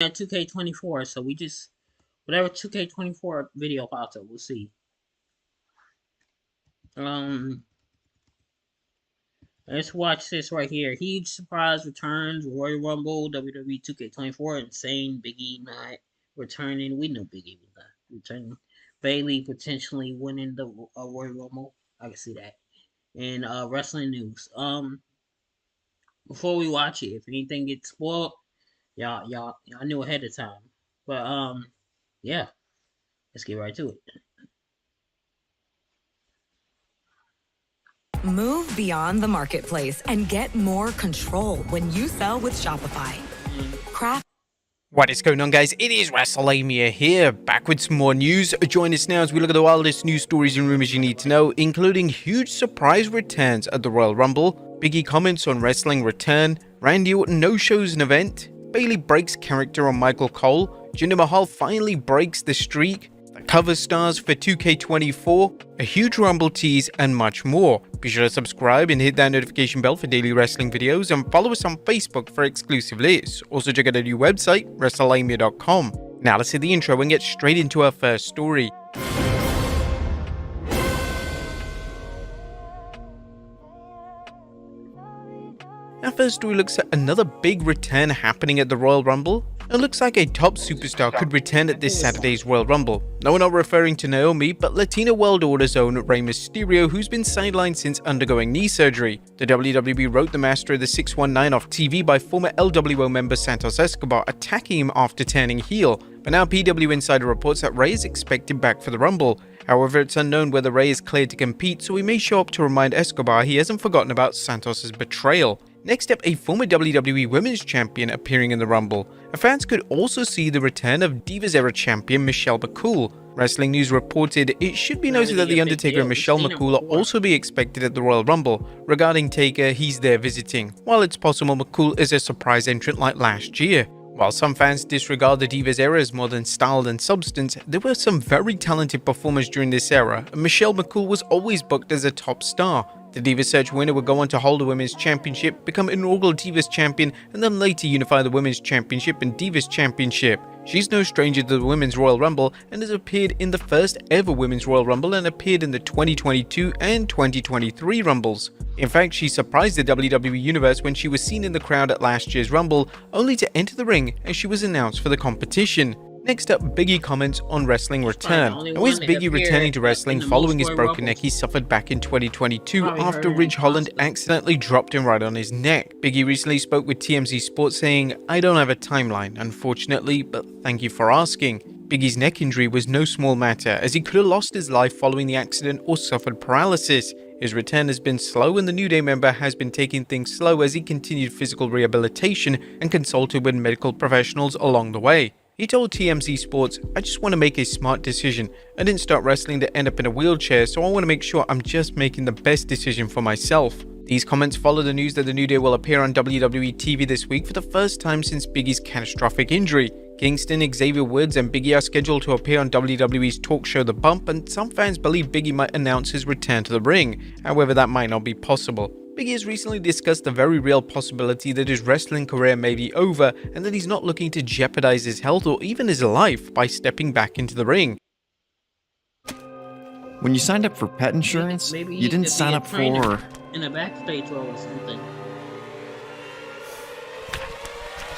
at 2K24, so we just whatever 2K24 video pops up, we'll see. Um, let's watch this right here. Huge surprise returns, Royal Rumble, WWE 2K24, insane Big E not returning. We knew Big E was not returning. Bailey potentially winning the Royal Rumble. I can see that. And wrestling news. Before we watch it, if anything gets spoiled, y'all knew ahead of time. But yeah, let's get right to it. Move beyond the marketplace and get more control when you sell with Shopify. What is going on, guys? It is WrestleMania here, back with some more news. Join us now as we look at the wildest news stories and rumors you need to know, including huge surprise returns at the Royal Rumble, Big E comments on wrestling return, Randy Orton no-shows an event, Bayley breaks character on Michael Cole, Jinder Mahal finally breaks the streak, the cover stars for 2K24, a huge Rumble tease, and much more. Be sure to subscribe and hit that notification bell for daily wrestling videos, and follow us on Facebook for exclusive lists. Also check out our new website, WrestleMania.com. Now let's hit the intro and get straight into our first story. Our first story looks at another big return happening at the Royal Rumble. It looks like a top superstar could return at this Saturday's Royal Rumble. No, we're not referring to Naomi, but Latino World Order's own Rey Mysterio, who's been sidelined since undergoing knee surgery. The WWE wrote the master of the 619 off TV by former LWO member Santos Escobar, attacking him after turning heel. But now PW Insider reports that Rey is expected back for the Rumble. However, it's unknown whether Rey is cleared to compete, so he may show up to remind Escobar he hasn't forgotten about Santos' betrayal. Next up, a former WWE Women's Champion appearing in the Rumble. Fans could also see the return of Divas Era Champion Michelle McCool. Wrestling News reported it should be noted that The Undertaker and Michelle McCool will also be expected at the Royal Rumble. Regarding Taker, he's there visiting, while it's possible McCool is a surprise entrant like last year. While some fans disregard the Divas era as more than style than substance, there were some very talented performers during this era, and Michelle McCool was always booked as a top star. The Divas Search winner would go on to hold the Women's Championship, become inaugural Divas Champion, and then later unify the Women's Championship and Divas Championship. She's no stranger to the Women's Royal Rumble and has appeared in the first ever Women's Royal Rumble and appeared in the 2022 and 2023 Rumbles. In fact, she surprised the WWE Universe when she was seen in the crowd at last year's Rumble, only to enter the ring as she was announced for the competition. Next up, Big E comments on wrestling return. Now is Big E returning to wrestling following his broken neck he suffered back in 2022 after Ridge Holland accidentally dropped him right on his neck. Big E recently spoke with TMZ Sports saying, "I don't have a timeline, unfortunately, but thank you for asking." Big E's neck injury was no small matter, as he could have lost his life following the accident or suffered paralysis. His return has been slow, and the New Day member has been taking things slow as he continued physical rehabilitation and consulted with medical professionals along the way. He told TMZ Sports, "I just want to make a smart decision. I didn't start wrestling to end up in a wheelchair, so I want to make sure I'm just making the best decision for myself." These comments follow the news that the New Day will appear on WWE TV this week for the first time since Big E's catastrophic injury. Kingston, Xavier Woods, and Big E are scheduled to appear on WWE's talk show The Bump, and some fans believe Big E might announce his return to the ring. However, that might not be possible. Big E has recently discussed the very real possibility that his wrestling career may be over and that he's not looking to jeopardize his health or even his life by stepping back into the ring. When you signed up for pet insurance, you didn't sign up for... in a backstage role or something.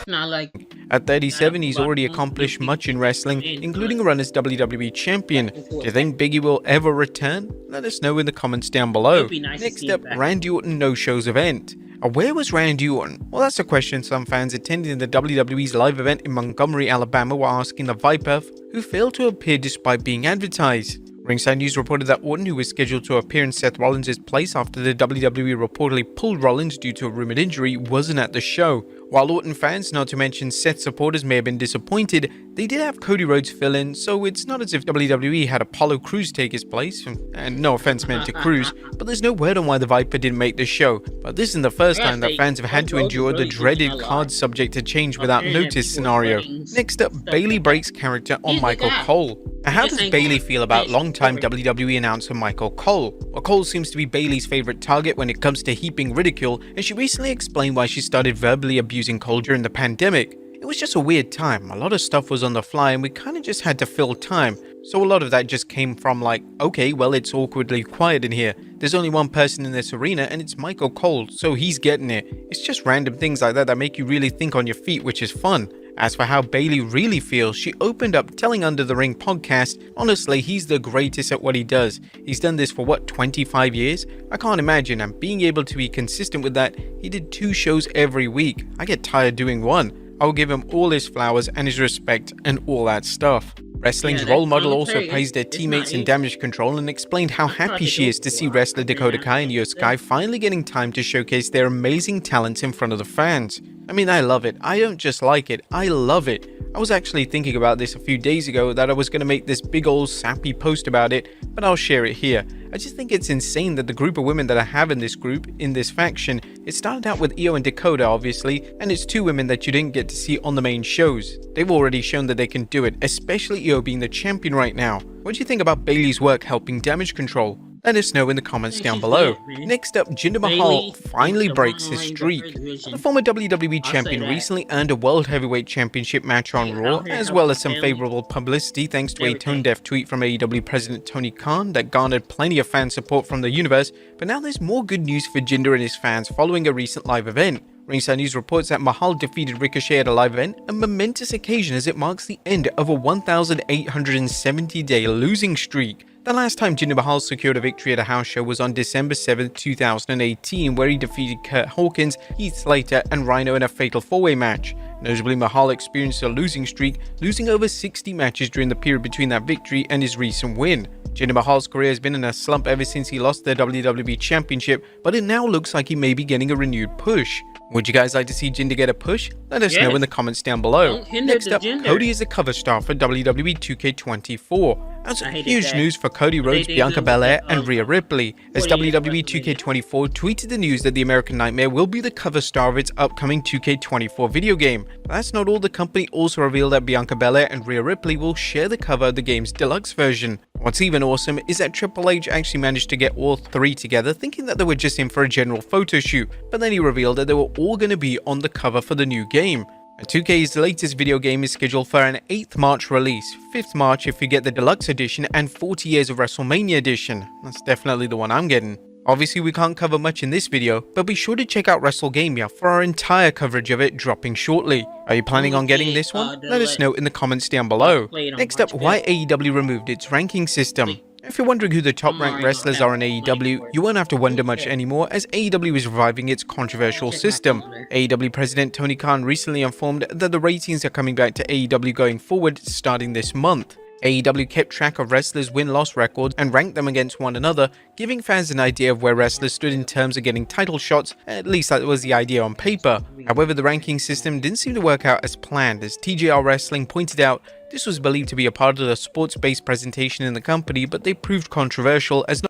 Not like at 37, he's already accomplished much in wrestling, including a run as WWE Champion. Do you think Big E will ever return? Let us know in the comments down below. Next up, Randy Orton no-shows event. Where was Randy Orton? Well, that's a question some fans attending the WWE's live event in Montgomery, Alabama were asking the Viper, who failed to appear despite being advertised. Ringside News reported that Orton, who was scheduled to appear in Seth Rollins' place after the WWE reportedly pulled Rollins due to a rumored injury, wasn't at the show. While Orton fans, not to mention Seth supporters, may have been disappointed, they did have Cody Rhodes fill in, so it's not as if WWE had Apollo Crews take his place, and no offense meant to Crews, but there's no word on why the Viper didn't make the show. But this isn't the first time that fans have had to endure the dreaded card subject to change without notice scenario. Next up, Bayley breaks character on Michael Cole. Now, how does Bayley feel about longtime WWE announcer Michael Cole? Well, Cole seems to be Bayley's favorite target when it comes to heaping ridicule, and she recently explained why she started verbally abusing Cole during the pandemic. It was just a weird time. A lot of stuff was on the fly and we kind of just had to fill time. So a lot of that just came from like, okay, well, it's awkwardly quiet in here. There's only one person in this arena and it's Michael Cole, so he's getting it. It's just random things like that that make you really think on your feet, which is fun. As for how Bayley really feels, she opened up telling Under the Ring podcast, honestly, he's the greatest at what he does. He's done this for what, 25 years? I can't imagine, and being able to be consistent with that, he did 2 shows every week. I get tired doing one. I'll give him all his flowers and his respect and all that stuff. Wrestling's role model also praised their teammates in Damage Control and explained how happy she is to see wrestler Dakota Kai and Io Sky finally getting time to showcase their amazing talents in front of the fans. I mean, I love it. I don't just like it, I love it. I was actually thinking about this a few days ago that I was going to make this big old sappy post about it, but I'll share it here. I just think it's insane that the group of women that I have in this group, in this faction, it started out with Io and Dakota obviously, and it's 2 women that you didn't get to see on the main shows. They've already shown that they can do it, especially Io being the champion right now. What do you think about Bayley's work helping Damage Control? Let us know in the comments down below. Next up, Jinder Mahal finally breaks his streak. The former WWE champion recently earned a World Heavyweight Championship match on Raw, as well as some favorable publicity thanks to a tone-deaf tweet from AEW President Tony Khan that garnered plenty of fan support from the universe, but now there's more good news for Jinder and his fans following a recent live event. Ringside News reports that Mahal defeated Ricochet at a live event, a momentous occasion as it marks the end of a 1,870-day losing streak. The last time Jinder Mahal secured a victory at a house show was on December 7, 2018, where he defeated Kurt Hawkins, Heath Slater, and Rhino in a fatal 4-way match. Notably, Mahal experienced a losing streak, losing over 60 matches during the period between that victory and his recent win. Jinder Mahal's career has been in a slump ever since he lost the WWE Championship, but it now looks like he may be getting a renewed push. Would you guys like to see Jinder get a push? Let us know in the comments down below. Next up, Cody is a cover star for WWE 2K24. That's huge news for Cody Rhodes, Bianca Belair, and Rhea Ripley, as WWE 2K24 tweeted the news that the American Nightmare will be the cover star of its upcoming 2K24 video game. But that's not all. The company also revealed that Bianca Belair and Rhea Ripley will share the cover of the game's deluxe version. What's even awesome is that Triple H actually managed to get all 3 together, thinking that they were just in for a general photo shoot, but then he revealed that they were all going to be on the cover for the new game. 2K's latest video game is scheduled for an 8th March release, 5th March if you get the deluxe edition, and 40 Years of WrestleMania edition. That's definitely the one I'm getting. Obviously we can't cover much in this video, but be sure to check out WrestleGamia for our entire coverage of it dropping shortly. Are you planning on getting this one? Let us know in the comments down below. Next up, why AEW removed its ranking system. If you're wondering who the top ranked wrestlers are in AEW, you won't have to wonder much anymore, as AEW is reviving its controversial system. AEW President Tony Khan recently informed that the ratings are coming back to AEW going forward starting this month. AEW kept track of wrestlers' win-loss records and ranked them against one another, giving fans an idea of where wrestlers stood in terms of getting title shots. At least that was the idea on paper. However, the ranking system didn't seem to work out as planned, as TJR Wrestling pointed out. This was believed to be a part of the sports-based presentation in the company, but they proved controversial as no.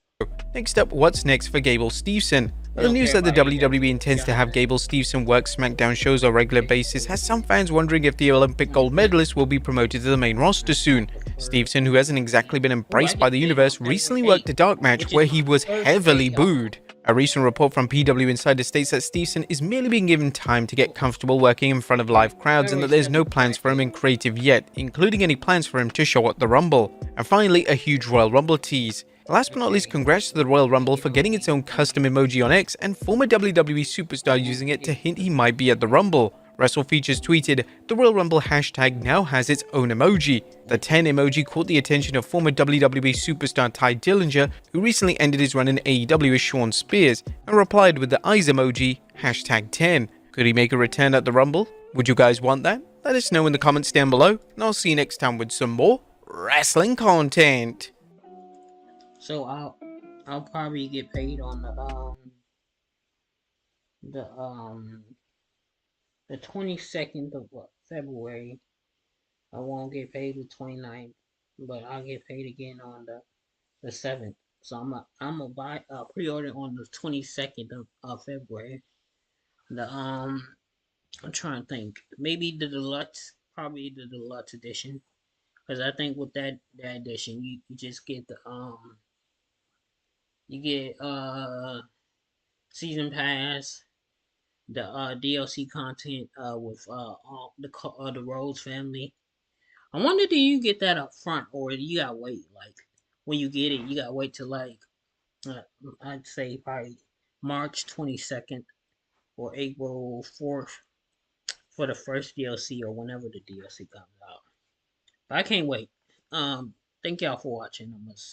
Next up, what's next for Gable Steveson? The news that the WWE intends to have Gable Steveson work SmackDown shows on a regular basis has some fans wondering if the Olympic gold medalist will be promoted to the main roster soon. Steveson, who hasn't exactly been embraced by the universe, recently worked a dark match where he was heavily booed. A recent report from PW Insider states that Steveson is merely being given time to get comfortable working in front of live crowds and that there's no plans for him in creative yet, including any plans for him to show at the Rumble. And finally, a huge Royal Rumble tease. Last but not least, congrats to the Royal Rumble for getting its own custom emoji on X and former WWE superstar using it to hint he might be at the Rumble. WrestleFeatures tweeted, the Royal Rumble hashtag now has its own emoji. The 10 emoji caught the attention of former WWE superstar Ty Dillinger, who recently ended his run in AEW as Shawn Spears, and replied with the eyes emoji, hashtag 10. Could he make a return at the Rumble? Would you guys want that? Let us know in the comments down below, and I'll see you next time with some more wrestling content. So I'll probably get paid on the 22nd of February. I won't get paid the 29th, but I'll get paid again on the 7th. So I'm a buy pre-order on the 22nd of February. I'm trying to think. Maybe the deluxe, probably the deluxe edition, because I think with that edition you just get the you get season pass, the DLC content with all the Rose family. I wonder, do you get that up front, or you gotta wait? Like when you get it, you gotta wait till like uh, I'd say probably March 22nd or April 4th for the first DLC or whenever the DLC comes out. But I can't wait. Thank y'all for watching. I'm gonna see.